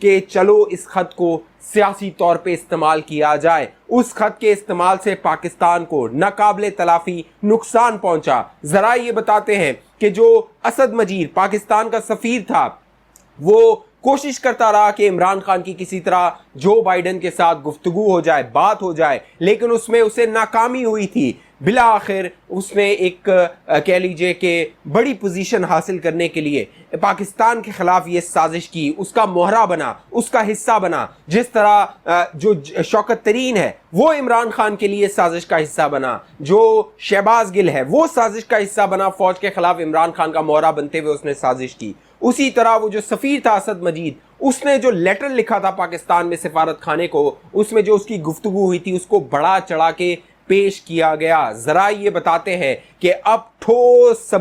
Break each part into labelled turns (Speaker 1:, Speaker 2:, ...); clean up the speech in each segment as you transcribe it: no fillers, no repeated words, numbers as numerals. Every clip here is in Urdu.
Speaker 1: کہ چلو اس خط کو سیاسی طور پہ استعمال کیا جائے. اس خط کے استعمال سے پاکستان کو ناقابل تلافی نقصان پہنچا. ذرائع یہ بتاتے ہیں کہ جو اسد مجید پاکستان کا سفیر تھا وہ کوشش کرتا رہا کہ عمران خان کی کسی طرح جو بائیڈن کے ساتھ گفتگو ہو جائے، بات ہو جائے، لیکن اس میں اسے ناکامی ہوئی تھی. بالآخر اس نے ایک کہہ لیجئے کہ بڑی پوزیشن حاصل کرنے کے لیے پاکستان کے خلاف یہ سازش کی، اس کا مہرہ بنا، اس کا حصہ بنا. جس طرح جو شوکت ترین ہے وہ عمران خان کے لیے سازش کا حصہ بنا، جو شہباز گل ہے وہ سازش کا حصہ بنا، فوج کے خلاف عمران خان کا مہرہ بنتے ہوئے اس نے سازش کی. اسی طرح وہ جو سفیر تھا اسد مجید، اس نے جو لیٹر لکھا تھا پاکستان میں سفارت خانے کو، اس میں جو اس کی گفتگو ہوئی تھی اس کو بڑا چڑھا کے پیش کیا گیا. ذرائع یہ بتاتے ہیں کہ اب ٹھوس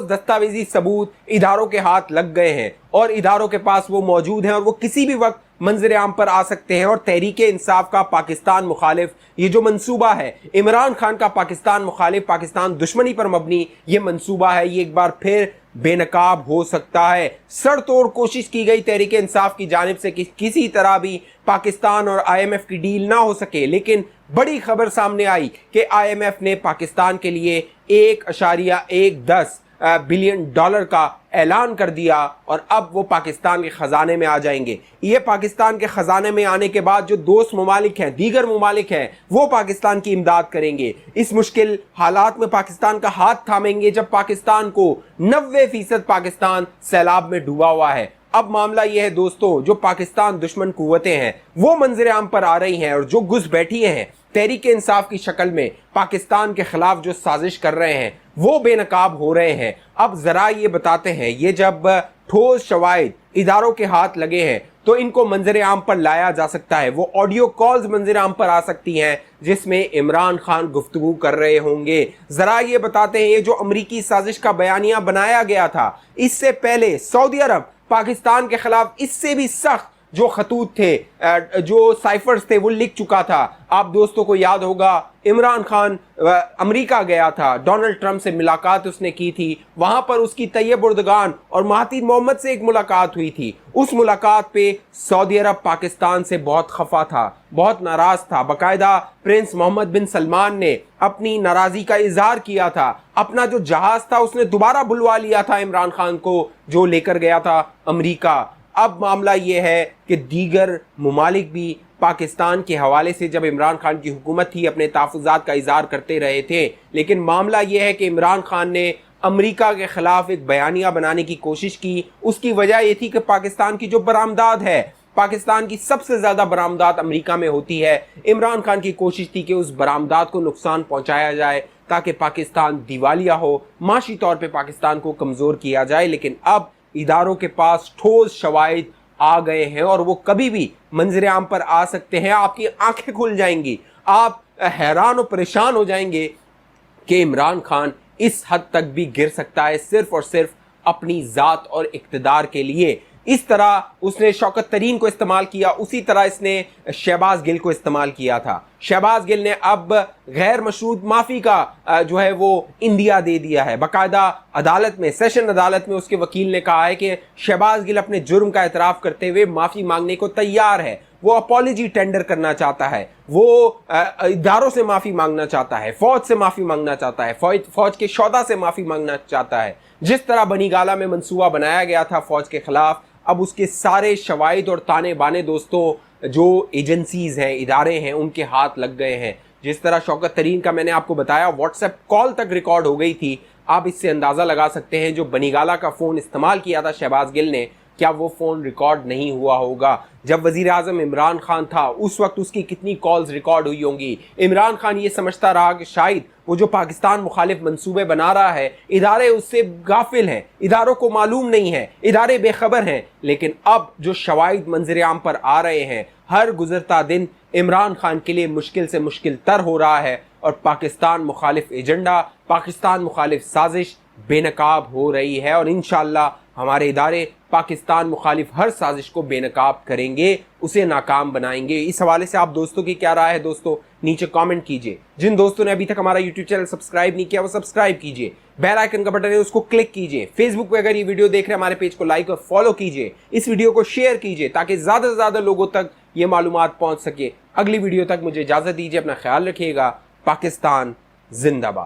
Speaker 1: دستاویزی ثبوت اداروں کے ہاتھ لگ گئے ہیں اور اداروں کے پاس وہ موجود ہیں اور وہ کسی بھی وقت منظر عام پر آ سکتے ہیں. اور تحریک انصاف کا پاکستان مخالف یہ جو منصوبہ ہے، عمران خان کا پاکستان مخالف، پاکستان دشمنی پر مبنی یہ منصوبہ ہے، یہ ایک بار پھر بے نقاب ہو سکتا ہے. سر توڑ کوشش کی گئی تحریک انصاف کی جانب سے کہ کسی طرح بھی پاکستان اور آئی ایم ایف کی ڈیل نہ ہو سکے، لیکن بڑی خبر سامنے آئی کہ آئی ایم ایف نے پاکستان کے لیے 1.10 بلین ڈالر کا اعلان کر دیا اور اب وہ پاکستان کے خزانے میں آ جائیں گے. یہ پاکستان کے خزانے میں آنے کے بعد جو دوست ممالک ہیں، دیگر ممالک ہیں، وہ پاکستان کی امداد کریں گے. اس مشکل حالات میں پاکستان کا ہاتھ تھامیں گے جب پاکستان کو 90% پاکستان سیلاب میں ڈوبا ہوا ہے. اب معاملہ یہ ہے دوستو، جو پاکستان دشمن قوتیں ہیں وہ منظر عام پر آ رہی ہیں اور جو گھس بیٹھی ہیں تحریک انصاف کی شکل میں پاکستان کے خلاف جو سازش کر رہے ہیں وہ بے نقاب ہو رہے ہیں. اب ذرائع یہ بتاتے ہیں یہ جب ٹھوس شواہد اداروں کے ہاتھ لگے ہیں تو ان کو منظر عام پر لایا جا سکتا ہے. وہ آڈیو کالز منظر عام پر آ سکتی ہیں جس میں عمران خان گفتگو کر رہے ہوں گے. ذرائع یہ بتاتے ہیں یہ جو امریکی سازش کا بیانیہ بنایا گیا تھا، اس سے پہلے سعودی عرب پاکستان کے خلاف اس سے بھی سخت جو خطوط تھے، جو سائفرز تھے وہ لکھ چکا تھا. آپ دوستوں کو یاد ہوگا عمران خان امریکہ گیا تھا، ڈونلڈ ٹرمپ سے ملاقات اس نے کی تھی، وہاں پر اس کی طیب اردگان اور مہاتیر محمد سے ایک ملاقات ہوئی تھی. اس ملاقات پہ سعودی عرب پاکستان سے بہت خفا تھا، بہت ناراض تھا. باقاعدہ پرنس محمد بن سلمان نے اپنی ناراضی کا اظہار کیا تھا. اپنا جو جہاز تھا اس نے دوبارہ بلوا لیا تھا عمران خان کو جو لے کر گیا تھا امریکہ. اب معاملہ یہ ہے کہ دیگر ممالک بھی پاکستان کے حوالے سے جب عمران خان کی حکومت تھی اپنے تحفظات کا اظہار کرتے رہے تھے، لیکن معاملہ یہ ہے کہ عمران خان نے امریکہ کے خلاف ایک بیانیہ بنانے کی کوشش کی. اس کی وجہ یہ تھی کہ پاکستان کی جو برآمدات ہے، پاکستان کی سب سے زیادہ برآمدات امریکہ میں ہوتی ہے. عمران خان کی کوشش تھی کہ اس برآمدات کو نقصان پہنچایا جائے تاکہ پاکستان دیوالیہ ہو، معاشی طور پہ پاکستان کو کمزور کیا جائے. لیکن اب اداروں کے پاس ٹھوس شواہد آ گئے ہیں اور وہ کبھی بھی منظر عام پر آ سکتے ہیں. آپ کی آنکھیں کھل جائیں گی، آپ حیران و پریشان ہو جائیں گے کہ عمران خان اس حد تک بھی گر سکتا ہے صرف اور صرف اپنی ذات اور اقتدار کے لیے. اس طرح اس نے شوکت ترین کو استعمال کیا، اسی طرح اس نے شہباز گل کو استعمال کیا تھا. شہباز گل نے اب غیر مشروط معافی کا جو ہے وہ اندیا دے دیا ہے. باقاعدہ عدالت میں، سیشن عدالت میں اس کے وکیل نے کہا ہے کہ شہباز گل اپنے جرم کا اعتراف کرتے ہوئے معافی مانگنے کو تیار ہے. وہ اپالوجی ٹینڈر کرنا چاہتا ہے، وہ اداروں سے معافی مانگنا چاہتا ہے، فوج سے معافی مانگنا چاہتا ہے، فوج کے شعبہ سے معافی مانگنا چاہتا ہے. جس طرح بنی گالہ میں منصوبہ بنایا گیا تھا فوج کے خلاف، اب اس کے سارے شواہد اور تانے بانے دوستوں جو ایجنسیز ہیں، ادارے ہیں، ان کے ہاتھ لگ گئے ہیں. جس طرح شوکت ترین کا میں نے آپ کو بتایا واٹس ایپ کال تک ریکارڈ ہو گئی تھی. آپ اس سے اندازہ لگا سکتے ہیں جو بنی گالہ کا فون استعمال کیا تھا شہباز گل نے، کیا وہ فون ریکارڈ نہیں ہوا ہوگا؟ جب وزیر اعظم عمران خان تھا اس وقت اس کی کتنی کالز ریکارڈ ہوئی ہوں گی. عمران خان یہ سمجھتا رہا کہ شاید وہ جو پاکستان مخالف منصوبے بنا رہا ہے ادارے اس سے غافل ہیں، اداروں کو معلوم نہیں ہے، ادارے بے خبر ہیں. لیکن اب جو شواہد منظر عام پر آ رہے ہیں، ہر گزرتا دن عمران خان کے لیے مشکل سے مشکل تر ہو رہا ہے اور پاکستان مخالف ایجنڈا، پاکستان مخالف سازش بے نقاب ہو رہی ہے. اور انشاءاللہ ہمارے ادارے پاکستان مخالف ہر سازش کو بے نقاب کریں گے، اسے ناکام بنائیں گے. اس حوالے سے آپ دوستوں کی کیا رائے ہے دوستو؟ نیچے کامنٹ کیجئے. جن دوستوں نے ابھی تک ہمارا یوٹیوب چینل سبسکرائب نہیں کیا وہ سبسکرائب کیجئے, بیل آئیکن کا بٹن ہے اس کو کلک کیجئے. فیس بک پہ اگر یہ ویڈیو دیکھ رہے ہیں ہمارے پیج کو لائک اور فالو کیجئے. اس ویڈیو کو شیئر کیجئے تاکہ زیادہ سے زیادہ لوگوں تک یہ معلومات پہنچ سکے. اگلی ویڈیو تک مجھے اجازت دیجئے, اپنا خیال رکھیے گا. پاکستان زندہ باد.